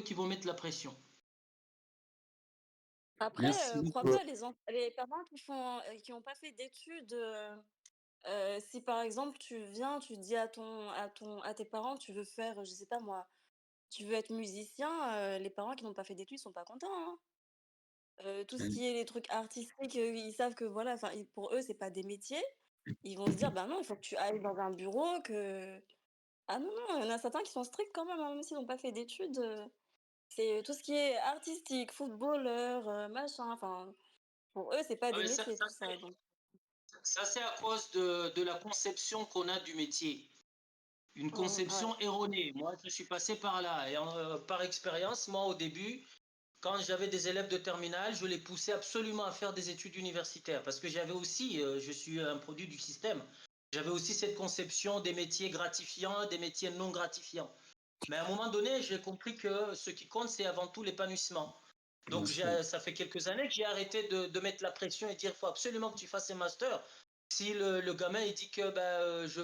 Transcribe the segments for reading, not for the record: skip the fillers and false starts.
qui vont mettre la pression. Après, Merci crois beaucoup. pas les parents qui ont pas fait d'études, si par exemple tu viens, tu dis à tes parents: «Tu veux faire, je sais pas moi, tu veux être musicien», les parents qui n'ont pas fait d'études sont pas contents, hein. Tout ce qui est les trucs artistiques, ils savent que voilà, enfin, ils pour eux, c'est pas des métiers. Ils vont se dire: «Bah non, il faut que tu ailles dans un bureau que». Ah non, non, il y en a certains qui sont stricts quand même, hein, même s'ils n'ont pas fait d'études, c'est tout ce qui est artistique, footballeur, machin, enfin, pour eux, c'est pas Ah des mais métiers tout ça, donc ça, c'est à cause de la conception qu'on a du métier. Une ouais. conception erronée. Moi, je suis passé par là. Et par expérience, moi, au début, quand j'avais des élèves de terminale, je les poussais absolument à faire des études universitaires. Parce que j'avais aussi, je suis un produit du système, j'avais aussi cette conception des métiers gratifiants, des métiers non gratifiants. Mais à un moment donné, j'ai compris que ce qui compte, c'est avant tout l'épanouissement. Bien Donc, sûr. ça fait quelques années que j'ai arrêté de mettre la pression et de dire il faut absolument que tu fasses un master. Si le gamin il dit que je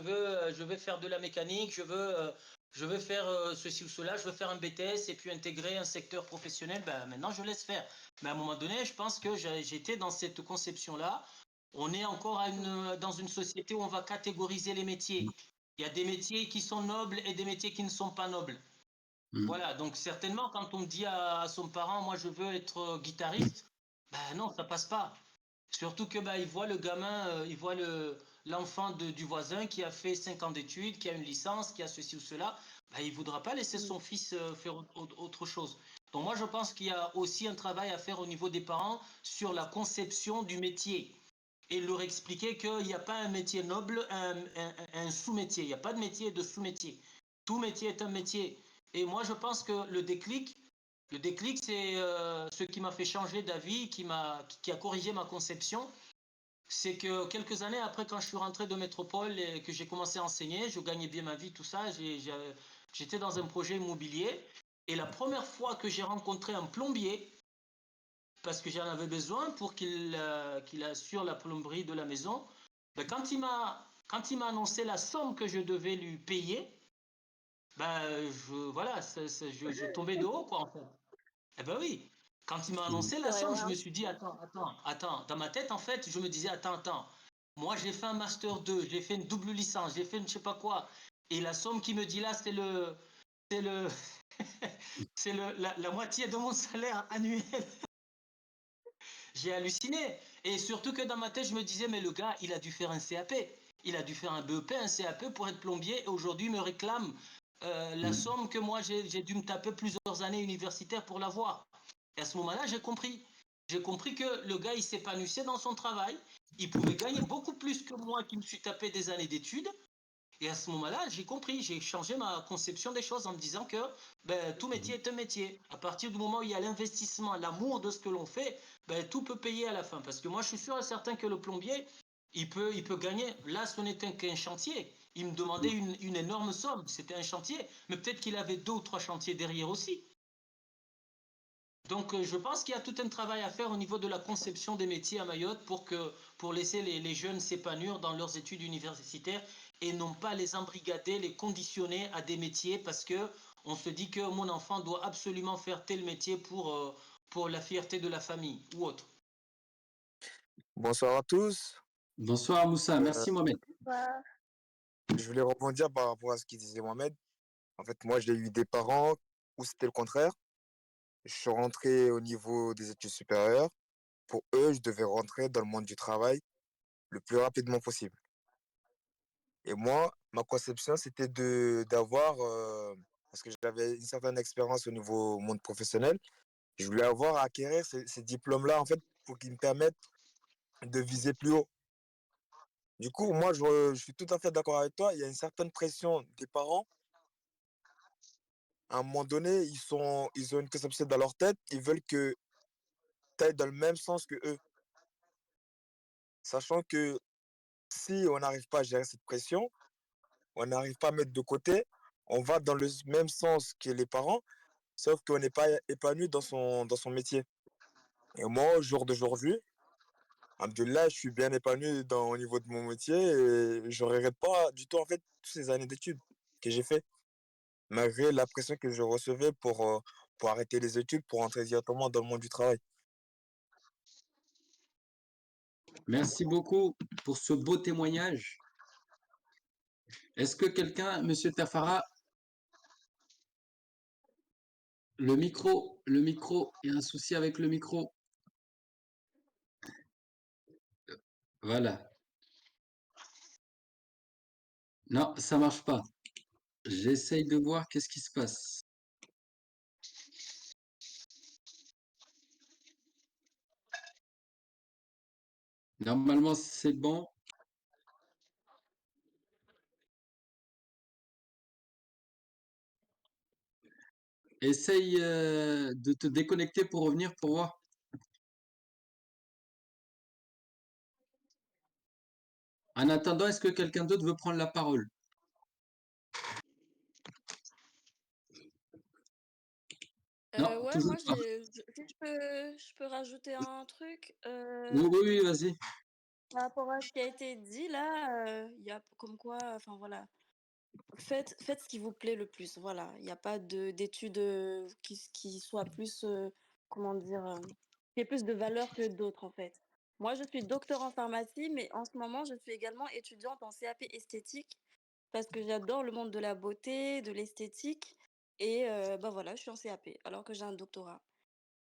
veux faire de la mécanique, je veux faire ceci ou cela, je veux faire un BTS et puis intégrer un secteur professionnel, ben, maintenant je laisse faire. Mais à un moment donné, je pense que j'étais dans cette conception-là. On est encore dans une société où on va catégoriser les métiers. Il y a des métiers qui sont nobles et des métiers qui ne sont pas nobles. Mm. Voilà, donc certainement, quand on dit à son parent, moi je veux être guitariste, ben non, ça passe pas. Surtout que il voit le gamin, il voit l'enfant du voisin qui a fait 5 ans d'études, qui a une licence, qui a ceci ou cela, il ne voudra pas laisser Mmh. son fils faire autre chose. Donc moi je pense qu'il y a aussi un travail à faire au niveau des parents sur la conception du métier et leur expliquer qu'il n'y a pas un métier noble, un sous-métier. Il n'y a pas de métier et de sous-métier. Tout métier est un métier. Et moi, je pense que le déclic, c'est ce qui m'a fait changer d'avis, qui a corrigé ma conception. C'est que quelques années après, quand je suis rentré de métropole et que j'ai commencé à enseigner, je gagnais bien ma vie, tout ça, j'étais dans un projet immobilier. Et la première fois que j'ai rencontré un plombier, parce que j'en avais besoin pour qu'il assure la plomberie de la maison. Quand il m'a annoncé la somme que je devais lui payer, voilà, je tombais de haut, quoi, en fait. Eh ben oui, quand il m'a Mm. annoncé C'est la vrai, somme, ouais, je hein. me suis dit, attends. Dans ma tête, en fait, je me disais, attends. Moi, j'ai fait un Master 2, j'ai fait une double licence, j'ai fait une je sais pas quoi. Et la somme qu'il me dit là, c'est le, la moitié de mon salaire annuel. J'ai halluciné. Et surtout que dans ma tête, je me disais, mais le gars, il a dû faire un CAP. Il a dû faire un BEP, un CAP pour être plombier. Et aujourd'hui, il me réclame la Mm. somme que moi, j'ai dû me taper plusieurs années universitaires pour l'avoir. Et à ce moment-là, j'ai compris. J'ai compris que le gars, il s'épanouissait dans son travail. Il pouvait gagner beaucoup plus que moi qui me suis tapé des années d'études. Et à ce moment-là, j'ai compris, j'ai changé ma conception des choses en me disant que tout métier est un métier. À partir du moment où il y a l'investissement, l'amour de ce que l'on fait, tout peut payer à la fin. Parce que moi, je suis sûr et certain que le plombier, il peut gagner. Là, ce n'était qu'un chantier. Il me demandait une énorme somme. C'était un chantier. Mais peut-être qu'il avait 2 ou 3 chantiers derrière aussi. Donc, je pense qu'il y a tout un travail à faire au niveau de la conception des métiers à Mayotte pour laisser les jeunes s'épanouir dans leurs études universitaires et non pas les embrigader, les conditionner à des métiers parce que on se dit que mon enfant doit absolument faire tel métier pour la fierté de la famille ou autre. Bonsoir à tous. Bonsoir Moussa, Euh, merci Mohamed. Bah, je voulais rebondir par rapport à ce qu'il disait Mohamed. En fait, moi, j'ai eu des parents où c'était le contraire. Je suis rentré au niveau des études supérieures. Pour eux, je devais rentrer dans le monde du travail le plus rapidement possible. Et moi, ma conception, c'était parce que j'avais une certaine expérience au niveau monde professionnel, je voulais avoir à acquérir ces diplômes-là, en fait, pour qu'ils me permettent de viser plus haut. Du coup, moi, je suis tout à fait d'accord avec toi. Il y a une certaine pression des parents. À un moment donné, ils ont une conception dans leur tête. Ils veulent que tu ailles dans le même sens que eux. Sachant que si on n'arrive pas à gérer cette pression, on n'arrive pas à mettre de côté, on va dans le même sens que les parents, sauf qu'on n'est pas épanoui dans son métier. Et moi, au jour d'aujourd'hui, Alhamdoulilah, je suis bien épanoui au niveau de mon métier et je regrette pas du tout, en fait, toutes ces années d'études que j'ai fait, malgré la pression que je recevais pour arrêter les études, pour entrer directement dans le monde du travail. Merci beaucoup pour ce beau témoignage. Est-ce que quelqu'un, Monsieur Tafara, le micro, il y a un souci avec le micro. Voilà. Non, ça marche pas. J'essaye de voir qu'est-ce qui se passe. Normalement, c'est bon. Essaye de te déconnecter pour revenir pour voir. En attendant, est-ce que quelqu'un d'autre veut prendre la parole? Non, Ouais, toujours moi, pas. si je peux rajouter un truc. Oui, oui, oui, vas-y. Par rapport à ce qui a été dit là, il y a comme quoi, enfin voilà, faites ce qui vous plaît le plus. Voilà, il n'y a pas d'études qui soient plus, comment dire, qui aient plus de valeur que d'autres en fait. Moi, je suis docteur en pharmacie, mais en ce moment, je suis également étudiante en CAP esthétique parce que j'adore le monde de la beauté, de l'esthétique. Et bah voilà, je suis en CAP alors que j'ai un doctorat.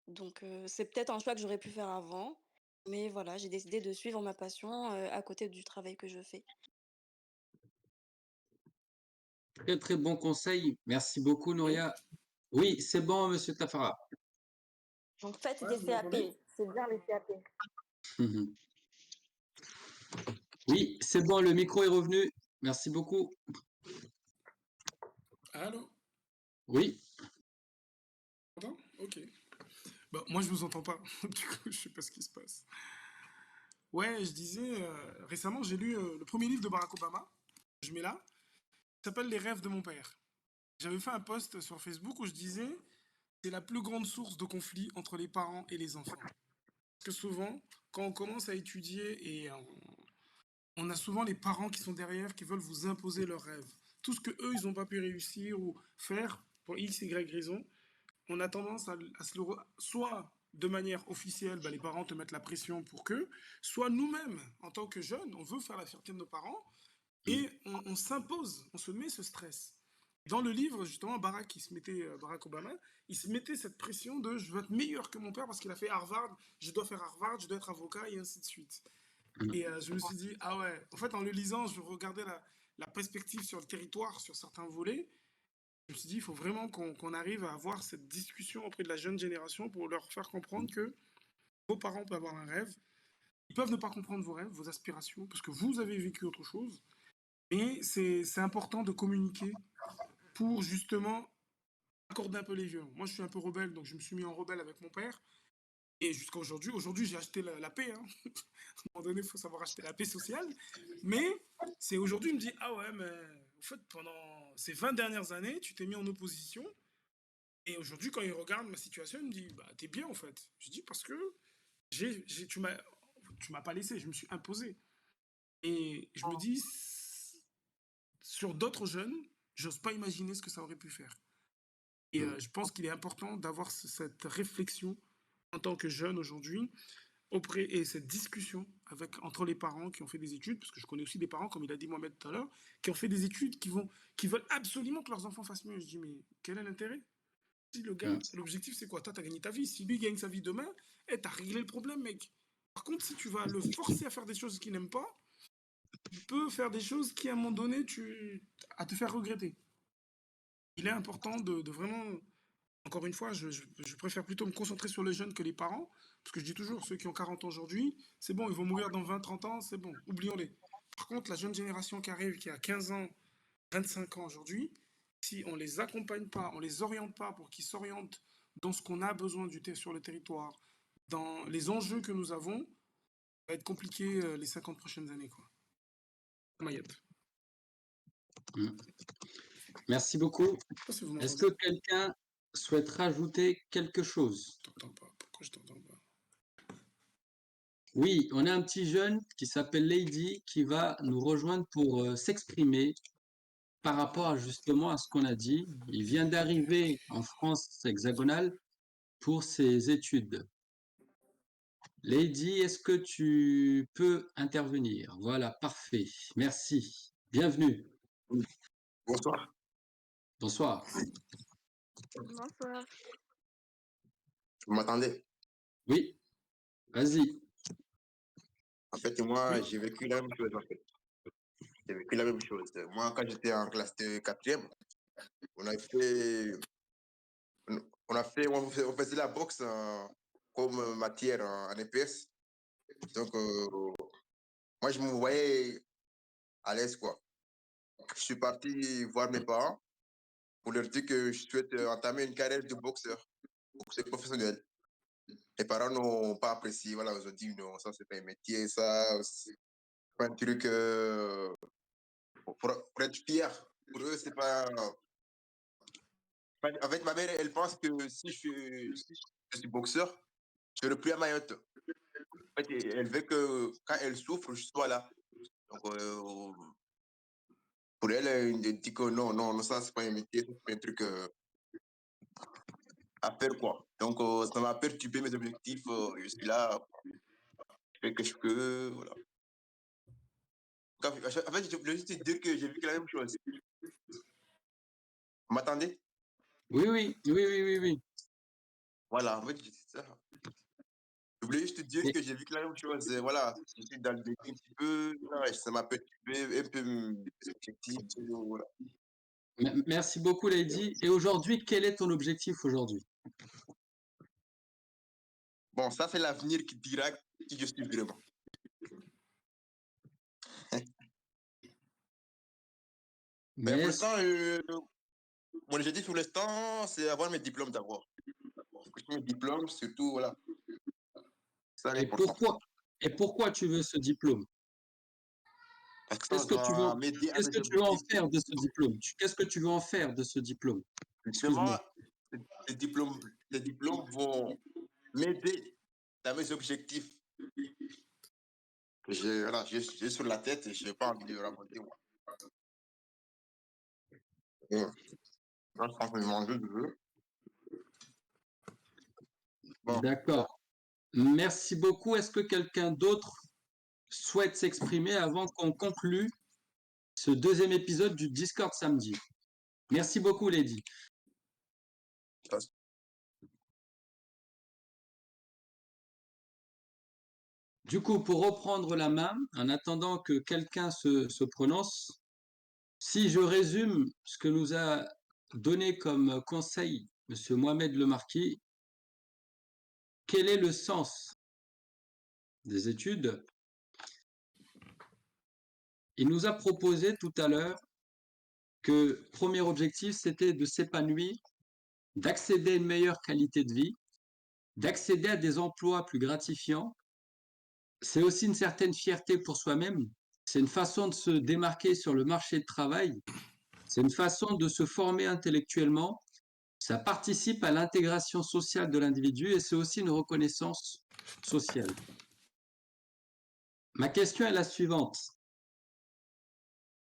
Donc, c'est peut-être un choix que j'aurais pu faire avant, mais voilà, j'ai décidé de suivre ma passion, à côté du travail que je fais. Très, très bon conseil. Merci beaucoup, Allô? Nouria. Oui, c'est bon, Monsieur Tafara. Donc faites Ouais, des vous m'entendez? CAP, c'est bien les CAP. Oui, c'est bon, le micro est revenu. Merci beaucoup. Allô? Oui, T'entends? Ok. Bah, moi, je vous entends pas. Du coup, je sais pas ce qui se passe. Ouais, je disais, récemment, j'ai lu le premier livre de Barack Obama. Je mets là. Il s'appelle Les rêves de mon père. J'avais fait un post sur Facebook où je disais, c'est la plus grande source de conflit entre les parents et les enfants. Parce que souvent, quand on commence à étudier et on a souvent les parents qui sont derrière, qui veulent vous imposer leurs rêves. Tout ce que eux, ils n'ont pas pu réussir ou faire pour X, Y raison, on a tendance à se le soit de manière officielle, bah, les parents te mettent la pression pour que, soit nous-mêmes, en tant que jeunes, on veut faire la fierté de nos parents et on s'impose, on se met ce stress. Dans le livre, justement, Barack Obama, il se mettait cette pression de je veux être meilleur que mon père parce qu'il a fait Harvard, je dois faire Harvard, je dois être avocat et ainsi de suite. Et je me suis dit, ah ouais, en fait, en le lisant, je regardais la perspective sur le territoire, sur certains volets. Je me suis dit, il faut vraiment qu'on arrive à avoir cette discussion auprès de la jeune génération pour leur faire comprendre que vos parents peuvent avoir un rêve. Ils peuvent ne pas comprendre vos rêves, vos aspirations, parce que vous avez vécu autre chose. Mais c'est important de communiquer pour justement accorder un peu les violons. Moi, je suis un peu rebelle, donc je me suis mis en rebelle avec mon père. Et jusqu'à aujourd'hui, j'ai acheté la paix. Hein. À un moment donné, il faut savoir acheter la paix sociale. Mais c'est aujourd'hui, il me dit, ah ouais, mais en fait, pendant ces 20 dernières années, tu t'es mis en opposition. Et aujourd'hui, quand il regarde ma situation, il me dit, bah, t'es bien en fait. Je dis, parce que tu m'as pas laissé, je me suis imposé. Et je me dis, sur d'autres jeunes, j'ose pas imaginer ce que ça aurait pu faire. Et je pense qu'il est important d'avoir cette réflexion en tant que jeune aujourd'hui, et cette discussion entre les parents qui ont fait des études, parce que je connais aussi des parents, comme il a dit Mohamed tout à l'heure, qui ont fait des études, qui veulent absolument que leurs enfants fassent mieux. Je dis, mais quel est l'intérêt? Si le gars, l'objectif c'est quoi? Toi, t'as gagné ta vie. Si lui gagne sa vie demain, t'as réglé le problème, mec. Par contre, si tu vas le forcer à faire des choses qu'il n'aime pas, il peut faire des choses qui, à un moment donné, à te faire regretter. Il est important de vraiment, encore une fois, je préfère plutôt me concentrer sur les jeunes que les parents, parce que je dis toujours, ceux qui ont 40 ans aujourd'hui, c'est bon, ils vont mourir dans 20-30 ans, c'est bon, oublions-les. Par contre, la jeune génération qui arrive, qui a 15 ans, 25 ans aujourd'hui, si on les accompagne pas, on les oriente pas pour qu'ils s'orientent dans ce qu'on a besoin sur le territoire, dans les enjeux que nous avons, ça va être compliqué les 50 prochaines années, quoi. Mayotte. Merci beaucoup. Je sais pas si vous Est-ce m'entendez. que quelqu'un souhaite rajouter quelque chose? Je t'entends pas. Pourquoi je t'entends pas? Oui, on a un petit jeune qui s'appelle Lady qui va nous rejoindre pour s'exprimer. par rapport justement à ce qu'on a dit. Il vient d'arriver en France hexagonale pour ses études. Lady, est-ce que tu peux intervenir? Voilà, parfait. Merci. Bienvenue. Bonsoir. Bonsoir. Bonsoir. Vous m'entendez? Oui, vas-y. En fait, moi, j'ai vécu la même chose, en fait. J'ai vécu la même chose. Moi, quand j'étais en classe de quatrième, on a fait, on faisait la boxe comme matière en EPS. Donc, moi, je me voyais à l'aise, quoi. Je suis parti voir mes parents pour leur dire que je souhaite entamer une carrière de boxeur professionnel. Les parents n'ont pas apprécié. Voilà, ils ont dit non, ça, c'est pas un métier, ça, c'est pas un truc pour être fier. Pour eux, c'est pas. En fait, ma mère, elle pense que si je suis boxeur, je serai plus à Mayotte. En fait, elle veut que quand elle souffre, je sois là. Donc, pour elle, elle dit que non, non, non, ça, c'est pas un métier, c'est pas un truc à faire, quoi. Donc, ça m'a perturbé mes objectifs. Je suis là, je fais que je peux, voilà. En fait, je voulais juste te dire que j'ai vu que la même chose. Vous m'attendez? Oui, oui, oui, oui, oui, oui. Voilà, en fait, c'est ça. Je voulais juste te dire Et- que j'ai vu que la même chose. Voilà, je suis dans le déni un petit peu. Là, ça m'a perturbé un peu mes objectifs. Voilà. Merci beaucoup, Lady. Et aujourd'hui, quel est ton objectif aujourd'hui? Bon, ça, c'est l'avenir qui dira qui je suis vraiment. Mais Mais pour est-ce- l'instant, mon objectif pour l'instant, c'est avoir mes diplômes d'abord. Mes diplômes, surtout, voilà, ça et l'important. pourquoi, et pourquoi tu veux ce diplôme? Parce que ça Qu'est-ce que tu veux, doit m'aider à qu'est-ce mes que tu veux en objectifs. faire de ce diplôme? Qu'est-ce que tu veux en faire de ce diplôme? Justement, Excuse-moi. les diplômes vont m'aider dans mes objectifs. Voilà, j'ai sur la tête et je n'ai pas envie de le raconter. Moi. Et là, je pense que je mange du jeu. Bon, D'accord. Merci beaucoup. Est-ce que quelqu'un d'autre souhaite s'exprimer avant qu'on conclue ce deuxième épisode du Discord samedi? Merci beaucoup, Lady. ça, Du coup, pour reprendre la main, en attendant que quelqu'un se prononce, si je résume ce que nous a donné comme conseil Monsieur Mohamed Le Marquis, quel est le sens des études? Il nous a proposé tout à l'heure que premier objectif, c'était de s'épanouir, d'accéder à une meilleure qualité de vie, d'accéder à des emplois plus gratifiants. C'est aussi une certaine fierté pour soi-même. C'est une façon de se démarquer sur le marché de travail. C'est une façon de se former intellectuellement. Ça participe à l'intégration sociale de l'individu et c'est aussi une reconnaissance sociale. Ma question est la suivante.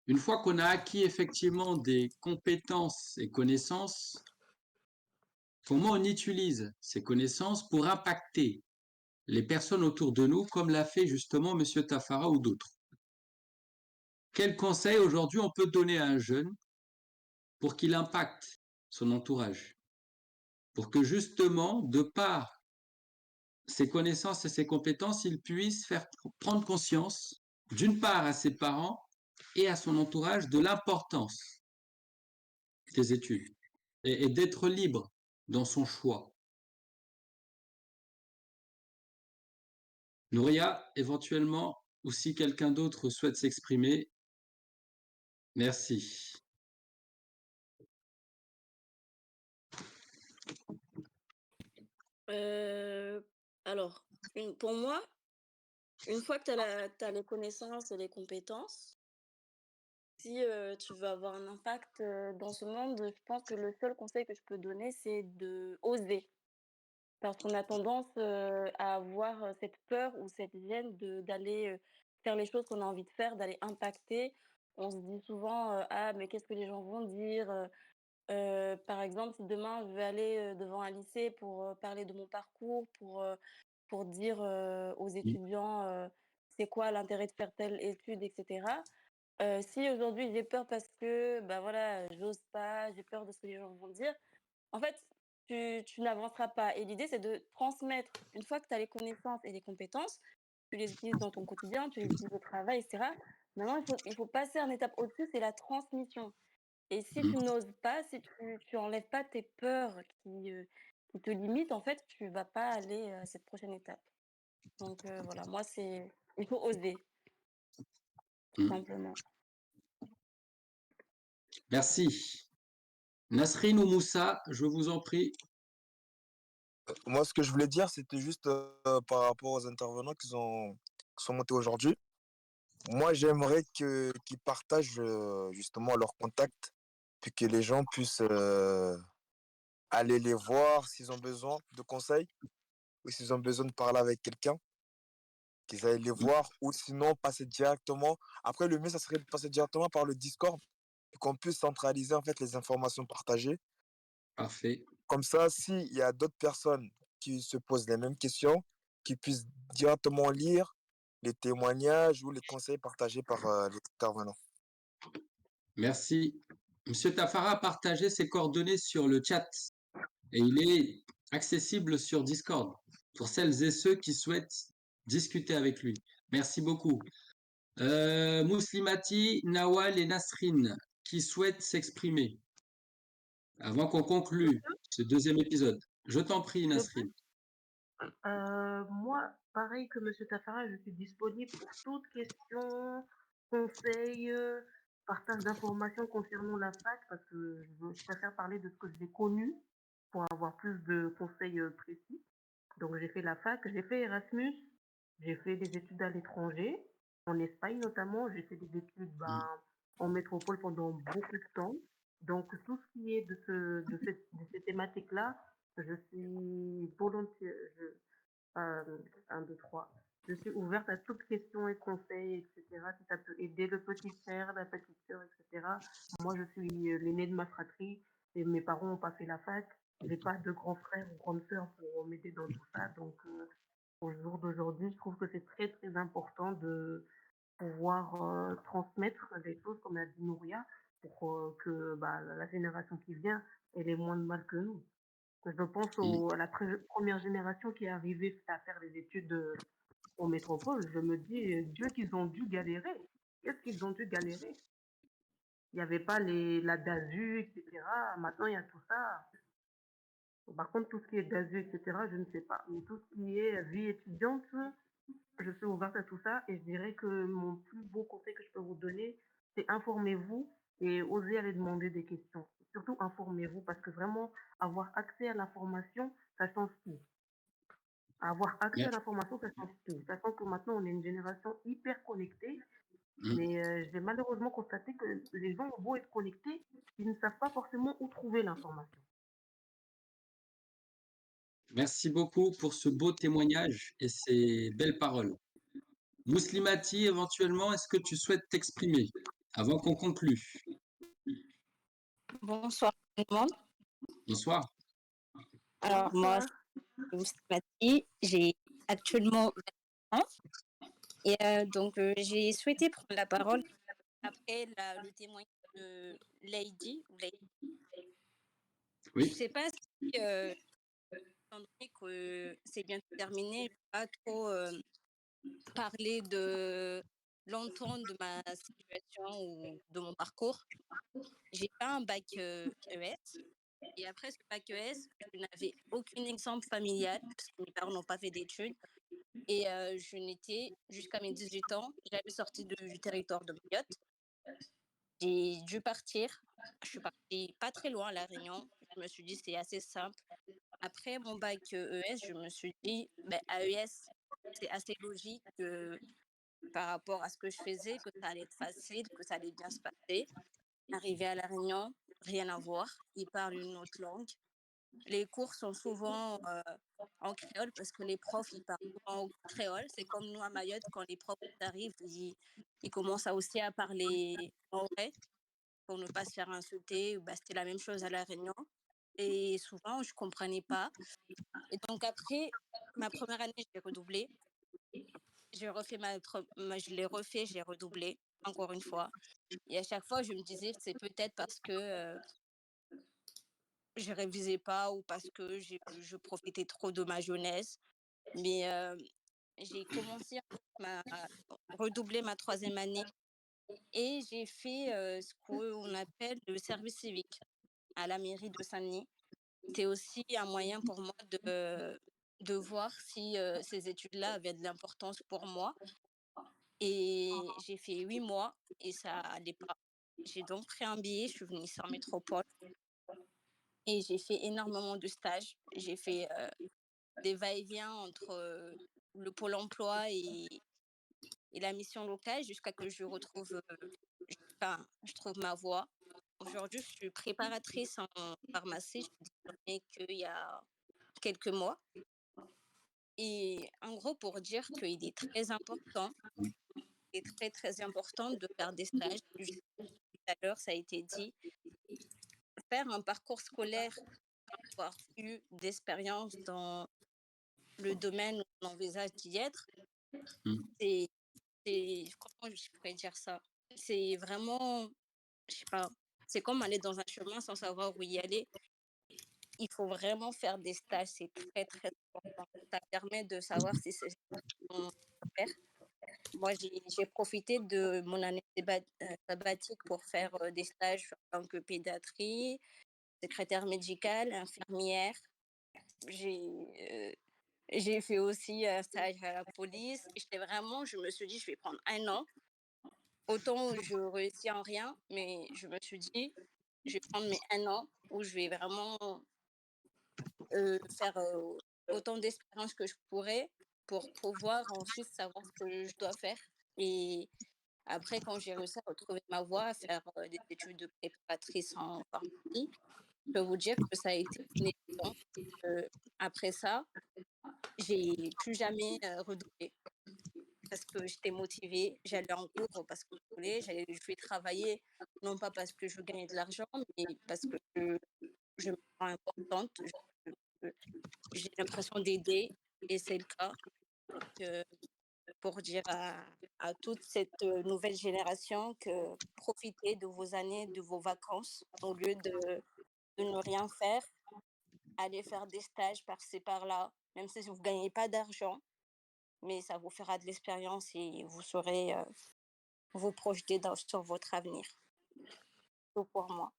Une fois qu'on a acquis effectivement des compétences et connaissances, comment on utilise ces connaissances pour impacter les personnes autour de nous, comme l'a fait justement M. Tafara ou d'autres? Quel conseil aujourd'hui on peut donner à un jeune pour qu'il impacte son entourage? Pour que justement, de par ses connaissances et ses compétences, il puisse faire prendre conscience, d'une part à ses parents et à son entourage, de l'importance des études et d'être libre dans son choix. Nouria, éventuellement, ou si quelqu'un d'autre souhaite s'exprimer, merci. Alors, pour moi, une fois que tu as les connaissances et les compétences, si tu veux avoir un impact dans ce monde, je pense que le seul conseil que je peux donner, c'est de oser. Parce qu'on a tendance à avoir cette peur ou cette gêne d'aller faire les choses qu'on a envie de faire, d'aller impacter. On se dit souvent, «Ah, mais qu'est-ce que les gens vont dire?» Par exemple, si demain je vais aller, devant un lycée pour, parler de mon parcours, pour dire, aux Mmh. étudiants, c'est quoi l'intérêt de faire telle étude et cetera. Si aujourd'hui j'ai peur parce que, bah, voilà, j'ose pas, j'ai peur de ce que les gens vont dire, en fait, tu n'avanceras pas et l'idée, c'est de transmettre. Une fois que tu as les connaissances et les compétences, tu les utilises dans ton quotidien, tu les utilises au travail et cetera. Maintenant, il faut passer à une étape au-dessus, c'est la transmission. Et si tu Mmh. n'oses pas, si tu enlèves pas tes peurs qui te limitent, en fait, tu vas pas aller à cette prochaine étape. Donc voilà, moi, c'est il faut oser, tout Mmh. simplement. Merci. Nasrine ou Moussa, je vous en prie. Moi, ce que je voulais dire, c'était juste par rapport aux intervenants qui sont montés aujourd'hui. Moi, j'aimerais qu'ils partagent justement leurs contacts, puis que les gens puissent aller les voir s'ils ont besoin de conseils ou s'ils ont besoin de parler avec quelqu'un, qu'ils aillent les Mmh. voir ou sinon passer directement. Après, le mieux, ça serait de passer directement par le Discord et qu'on puisse centraliser en fait les informations partagées. Parfait. Comme ça, s'il y a d'autres personnes qui se posent les mêmes questions, qui puissent directement lire les témoignages ou les conseils partagés par les intervenants. Merci. Monsieur Tafara a partagé ses coordonnées sur le chat et il est accessible sur Discord pour celles et ceux qui souhaitent discuter avec lui. Merci beaucoup. Mouslimati, Nawal et Nasrine qui souhaitent s'exprimer avant qu'on conclue ce deuxième épisode. Je t'en prie, Je peux? Nasrine. Moi, pareil que Monsieur Tafara, je suis disponible pour toute question, conseils, partage d'informations concernant la fac, parce que je préfère parler de ce que j'ai connu pour avoir plus de conseils précis. Donc, j'ai fait la fac, j'ai fait Erasmus, j'ai fait des études à l'étranger, en Espagne notamment, j'ai fait des études Mm. en métropole pendant beaucoup de temps. Donc, tout ce qui est de ces thématiques-là, je suis volontiers, 1, 2, 3. Je suis ouverte à toutes questions et conseils, etc. Si ça peut aider le petit frère, la petite sœur, etc. Moi, je suis l'aîné de ma fratrie et mes parents n'ont pas fait la fac. J'ai pas de grand frère ou grande sœur pour m'aider dans tout ça. Donc, au jour d'aujourd'hui, je trouve que c'est très, très important de pouvoir transmettre des choses, comme a dit Nouria, pour que bah, la génération qui vient, elle ait moins de mal que nous. Je pense Mm. à la première génération qui est arrivée à faire des études en métropole. Je me dis, Dieu, qu'ils ont dû galérer. Qu'est-ce qu'ils ont dû galérer? Il n'y avait pas la DASU, etc. Maintenant, il y a tout ça. Par contre, tout ce qui est DASU, etc., je ne sais pas. Mais tout ce qui est vie étudiante, je suis ouverte à tout ça. Et je dirais que mon plus beau conseil que je peux vous donner, c'est informez-vous et osez aller demander des questions. Surtout informez-vous parce que vraiment, avoir accès à l'information, ça change tout. Avoir accès à Mais- l'information, ça change tout. Sachant que maintenant, on est une génération hyper connectée, mm. mais je vais malheureusement constater que les gens ont beau être connectés, ils ne savent pas forcément où trouver l'information. Merci beaucoup pour ce beau témoignage et ces belles paroles. Mouslimati, éventuellement, est-ce que tu souhaites t'exprimer avant qu'on conclue? Bonsoir tout le monde. Bonsoir. Alors moi, Bonsoir. c'est Moustamati, j'ai actuellement 20 ans et donc j'ai souhaité prendre la parole après le témoignage de Lady. Je Oui. sais pas si, étant donné que c'est bientôt terminé, je vais pas trop parler longtemps de ma situation ou de mon parcours. J'ai pas un bac ES. Et après ce bac ES, je n'avais aucun exemple familial parce que mes parents n'ont pas fait d'études. Et je n'étais, jusqu'à mes 18 ans, j'avais sorti du territoire de Mayotte. J'ai dû partir. Je suis partie pas très loin à La Réunion. Je me suis dit, c'est assez simple. Après mon bac ES, je me suis dit, ben, AES, c'est assez logique par rapport à ce que je faisais, que ça allait être facile, que ça allait bien se passer. Arrivé à La Réunion, rien à voir. Ils parlent une autre langue. Les cours sont souvent en créole parce que les profs, ils parlent en créole. C'est comme nous à Mayotte, quand les profs arrivent, ils commencent aussi à parler en vrai pour ne pas se faire insulter. Bah, c'était la même chose à La Réunion. Et souvent, je comprenais pas. Et donc après, ma première année, j'ai redoublé. J'ai refait je l'ai refait, j'ai redoublé encore une fois. Et à chaque fois, je me disais, c'est peut-être parce que je révisais pas ou parce que je profitais trop de ma jeunesse. Mais j'ai commencé à redoubler ma troisième année et j'ai fait ce qu'on appelle le service civique à la mairie de Saint-Denis. C'était aussi un moyen pour moi de voir si ces études-là avaient de l'importance pour moi. Et j'ai fait 8 mois et ça allait pas. J'ai donc pris un billet, je suis venue sur Métropole et j'ai fait énormément de stages. J'ai fait des va-et-vient entre le pôle emploi et la mission locale jusqu'à que je retrouve, je trouve ma voie. Aujourd'hui, je suis préparatrice en pharmacie. Je suis diplômée qu'il y a quelques mois. Et en gros, pour dire qu'il est très important, et très, très important de faire des stages. Juste tout à l'heure, ça a été dit, faire un parcours scolaire, avoir eu d'expérience dans le domaine où on envisage d'y être, Mm. comment je pourrais dire ça? C'est vraiment, je sais pas, c'est comme aller dans un chemin sans savoir où y aller. Il faut vraiment faire des stages, c'est très, très important. Ça permet de savoir si c'est ce qu'on veut faire. Moi, j'ai profité de mon année sabbatique pour faire des stages en tant que pédiatrie, secrétaire médicale, infirmière. J'ai j'ai fait aussi un stage à la police. Je me suis dit, je vais prendre un an. Autant je réussis en rien, mais je me suis dit, je vais prendre mes un an où je vais vraiment faire autant d'expérience que je pourrais pour pouvoir ensuite savoir ce que je dois faire. Et après, quand j'ai réussi à retrouver ma voie, à faire des études de préparatrice en pharmacie, je peux vous dire que ça a été une évidence. Après ça, j'ai plus jamais redoublé parce que j'étais motivée, j'allais en cours parce que je voulais, je vais travailler, non pas parce que je gagnais de l'argent, mais parce que je me sens importante, je- j'ai l'impression d'aider et c'est le cas. Donc, pour dire à toute cette nouvelle génération que profitez de vos années, de vos vacances, au lieu de ne rien faire, allez faire des stages par-ci par-là, même si vous ne gagnez pas d'argent, mais ça vous fera de l'expérience et vous saurez vous projeter sur votre avenir. Tout pour moi.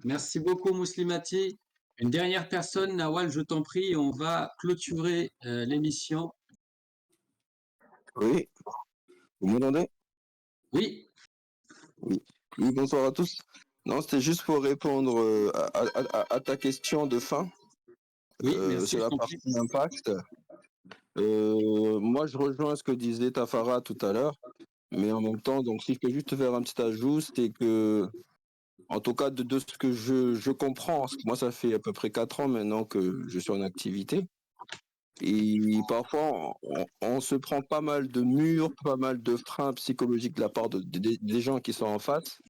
Merci beaucoup, Mouslimati. Une dernière personne, Nawal, je t'en prie, et on va clôturer l'émission. Oui, vous m'entendez? Oui, Oui. Oui, bonsoir à tous. Non, c'était juste pour répondre à ta question de fin oui, merci, sur je la t'en partie prie. impact. Moi, je rejoins ce que disait Tafara tout à l'heure, mais en même temps, donc si je peux juste faire un petit ajout, c'est que, en tout cas, de ce que je comprends, parce que moi, ça fait à peu près 4 ans maintenant que je suis en activité, et parfois, on se prend pas mal de murs, pas mal de freins psychologiques de la part des gens qui sont en face.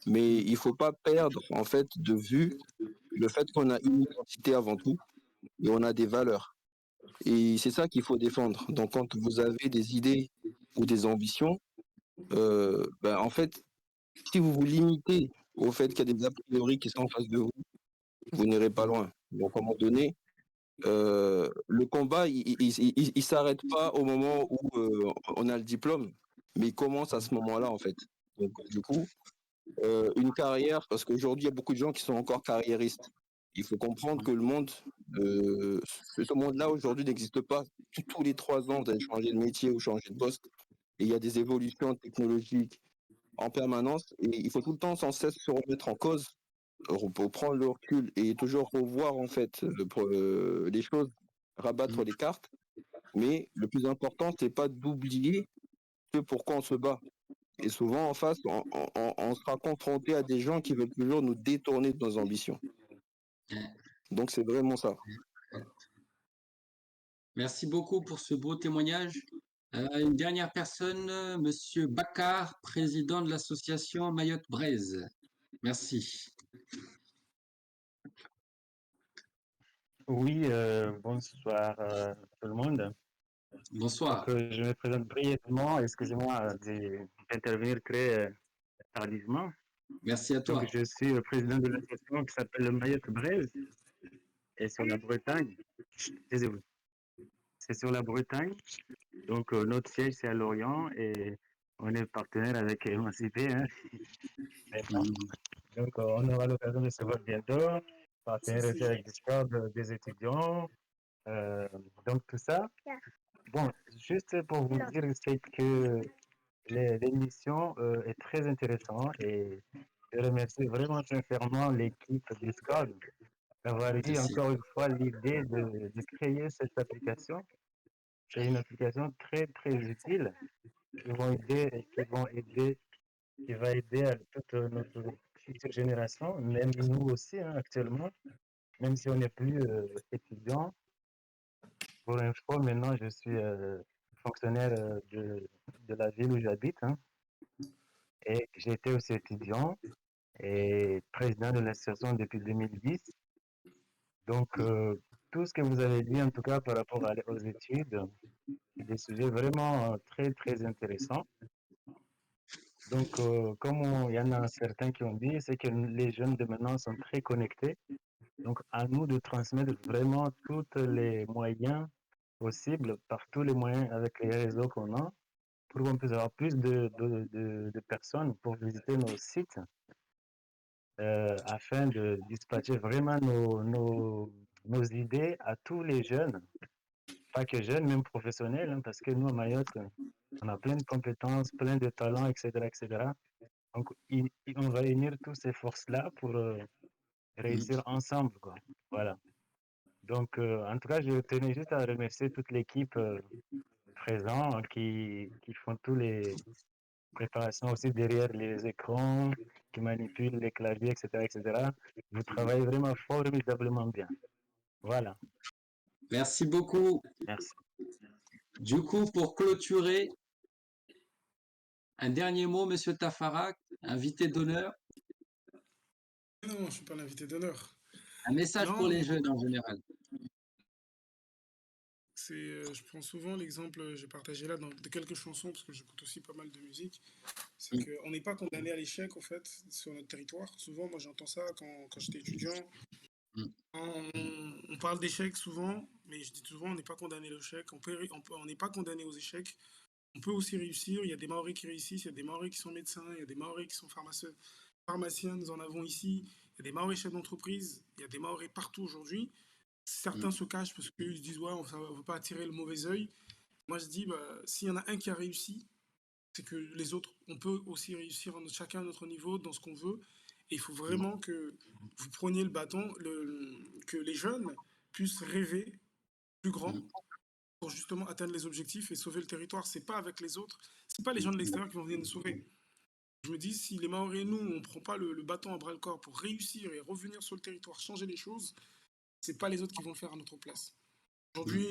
Mais il faut pas perdre en fait de vue le fait qu'on a une identité avant tout et on a des valeurs. Et c'est ça qu'il faut défendre. Donc quand vous avez des idées ou des ambitions, ben, en fait, si vous vous limitez au fait qu'il y a des a priori qui sont en face de vous, vous n'irez pas loin. Donc à un moment donné, le combat, il s'arrête pas au moment où on a le diplôme, mais il commence à ce moment-là en fait. Donc du coup, une carrière, parce qu'aujourd'hui, il y a beaucoup de gens qui sont encore carriéristes. Il faut comprendre que le monde, ce monde-là aujourd'hui n'existe pas. Tous les 3 ans, vous allez changer de métier ou changer de poste. Et il y a des évolutions technologiques en permanence. Et il faut tout le temps, sans cesse, se remettre en cause, pour prendre le recul et toujours revoir en fait les choses, rabattre les cartes. Mais le plus important, c'est pas d'oublier ce pourquoi on se bat. Et souvent, en face, on sera confronté à des gens qui veulent toujours nous détourner de nos ambitions. Donc c'est vraiment ça. Merci beaucoup pour ce beau témoignage. Une dernière personne, Monsieur Bakar, président de l'association Mayotte-Braise. Merci. Oui, bonsoir tout le monde. Bonsoir. Donc, je me présente brièvement, excusez-moi d'intervenir très tardivement. Merci à toi. Donc, je suis le président de l'association qui s'appelle le Mayotte Braise et sur la Bretagne. Taisez-vous. C'est sur la Bretagne. Donc, notre siège, c'est à Lorient et on est partenaire avec Émancipé. Hein. Donc, on aura l'occasion de se voir bientôt. Partenaire aussi avec Discord des étudiants. Donc, tout ça. Bon, juste pour vous dire, c'est que l'émission est très intéressante et je remercie vraiment sincèrement l'équipe Discord d'avoir eu Merci. encore une fois l'idée de créer cette application. C'est une application très très utile qui va aider à toute notre future génération, même nous aussi hein, actuellement, même si on n'est plus étudiant. Pour info, maintenant je suis fonctionnaire de la ville où j'habite hein, et j'étais aussi étudiant et président de l'association depuis 2010. Donc, tout ce que vous avez dit, en tout cas par rapport aux études, c'est des sujets vraiment très, très intéressants. Donc, comme il y en a certains qui ont dit, c'est que les jeunes de maintenant sont très connectés. Donc, à nous de transmettre vraiment tous les moyens possibles, par tous les moyens avec les réseaux qu'on a, pour qu'on puisse avoir plus de personnes pour visiter nos sites afin de dispatcher vraiment nos idées à tous les jeunes, pas que jeunes, même professionnels, hein, parce que nous, à Mayotte, on a plein de compétences, plein de talents, etc. etc. Donc, on va unir toutes ces forces-là pour réussir ensemble, quoi. Voilà. Donc, en tout cas, je tenais juste à remercier toute l'équipe présente qui font tous les préparations aussi derrière les écrans, qui manipulent les claviers, etc., etc. Vous travaillez vraiment formidablement bien. Voilà. Merci beaucoup. Merci. Du coup, pour clôturer, un dernier mot, Monsieur Tafarak, invité d'honneur. Non, je ne suis pas l'invité d'honneur. Un message pour Non, les jeunes en général. je prends souvent l'exemple, j'ai partagé là de quelques chansons, parce que j'écoute aussi pas mal de musique. C'est qu'on n'est pas condamné à l'échec, en fait, sur notre territoire. Souvent, moi, j'entends ça quand j'étais étudiant. On parle d'échec souvent, mais je dis souvent, on n'est pas condamné à l'échec. On n'est pas condamné aux échecs. On peut aussi réussir. Il y a des Maoris qui réussissent, il y a des Maoris qui sont médecins, il y a des Maoris qui sont pharmaciens, nous en avons ici. Il y a des Maoris chefs d'entreprise, il y a des Maoris partout aujourd'hui. Certains se cachent parce qu'ils se disent, ouais, on ne veut pas attirer le mauvais œil. Moi, je dis, bah, s'il y en a un qui a réussi, c'est que les autres, on peut aussi réussir chacun à notre niveau dans ce qu'on veut. Et il faut vraiment que vous preniez le bâton, que les jeunes puissent rêver plus grand pour justement atteindre les objectifs et sauver le territoire. C'est pas avec les autres, c'est pas les gens de l'extérieur qui vont venir nous sauver. Je me dis, si les Maoris et nous, on ne prend pas le bâton à bras le corps pour réussir et revenir sur le territoire, changer les choses, c'est pas les autres qui vont le faire à notre place. Aujourd'hui,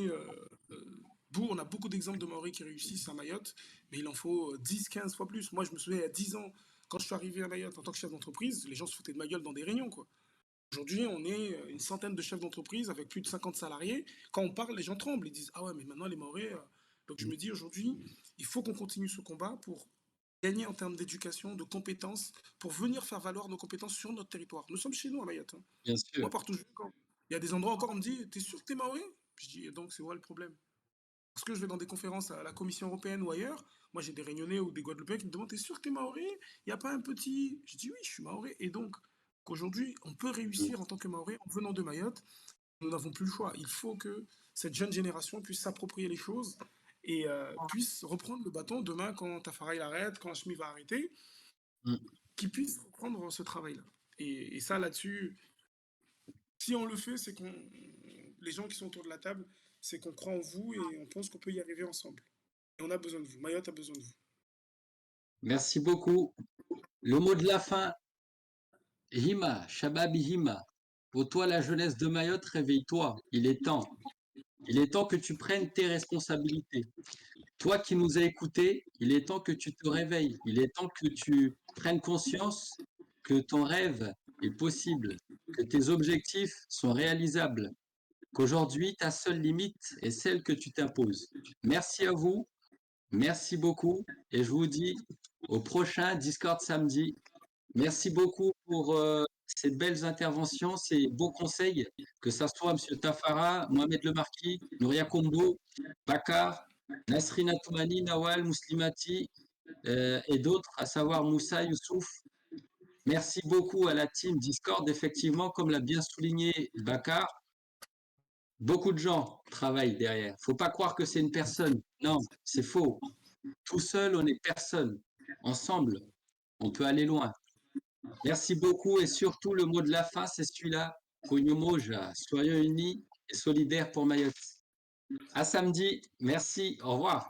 on a beaucoup d'exemples de Maoris qui réussissent à Mayotte, mais il en faut 10, 15 fois plus. Moi, je me souviens, il y a 10 ans, quand je suis arrivé à Mayotte en tant que chef d'entreprise, les gens se foutaient de ma gueule dans des réunions, quoi. Aujourd'hui, on est une centaine de chefs d'entreprise avec plus de 50 salariés. Quand on parle, les gens tremblent. Ils disent, ah ouais, mais maintenant, les Maoris... Donc, je me dis, aujourd'hui, il faut qu'on continue ce combat pour gagner en termes d'éducation, de compétences, pour venir faire valoir nos compétences sur notre territoire. Nous sommes chez nous à Mayotte. Hein. Bien sûr. Moi, partout où je vais, il y a des endroits encore, on me dit, t'es sûr que t'es Maoris? Je dis, et donc, c'est quoi le problème? Parce que je vais dans des conférences à la Commission européenne ou ailleurs, moi j'ai des Réunionnais ou des Guadeloupéens qui me demandent, t'es sûr que t'es Maoré? Il n'y a pas un petit... Je dis oui, je suis Maoré. Et donc, qu'aujourd'hui, on peut réussir en tant que Maoré en venant de Mayotte. Nous n'avons plus le choix. Il faut que cette jeune génération puisse s'approprier les choses et puisse reprendre le bâton demain quand Tafara il arrête, quand Hachmi va arrêter, qu'il puisse reprendre ce travail-là. Et ça, là-dessus, si on le fait, c'est qu'on... Les gens qui sont autour de la table, c'est qu'on croit en vous et on pense qu'on peut y arriver ensemble. Et on a besoin de vous. Mayotte a besoin de vous. Merci beaucoup. Le mot de la fin, Hima, Shababi Hima, Oh, toi, la jeunesse de Mayotte, réveille-toi. Il est temps. Il est temps que tu prennes tes responsabilités. Toi qui nous as écoutés, il est temps que tu te réveilles. Il est temps que tu prennes conscience que ton rêve est possible, que tes objectifs sont réalisables, qu'aujourd'hui, ta seule limite est celle que tu t'imposes. Merci à vous, merci beaucoup, et je vous dis au prochain Discord samedi. Merci beaucoup pour ces belles interventions, ces beaux conseils, que ça soit M. Tafara, Mohamed Le Marquis, Nouria Kombo, Bakar, Nasrina Toumani, Nawal, Muslimati et d'autres, à savoir Moussa, Youssouf. Merci beaucoup à la team Discord. Effectivement, comme l'a bien souligné Bakar, beaucoup de gens travaillent derrière. Faut pas croire que c'est une personne. Non, c'est faux. Tout seul, on est personne. Ensemble, on peut aller loin. Merci beaucoup et surtout le mot de la fin, c'est celui-là. Konyomoja, soyons unis et solidaires pour Mayotte. À samedi. Merci. Au revoir.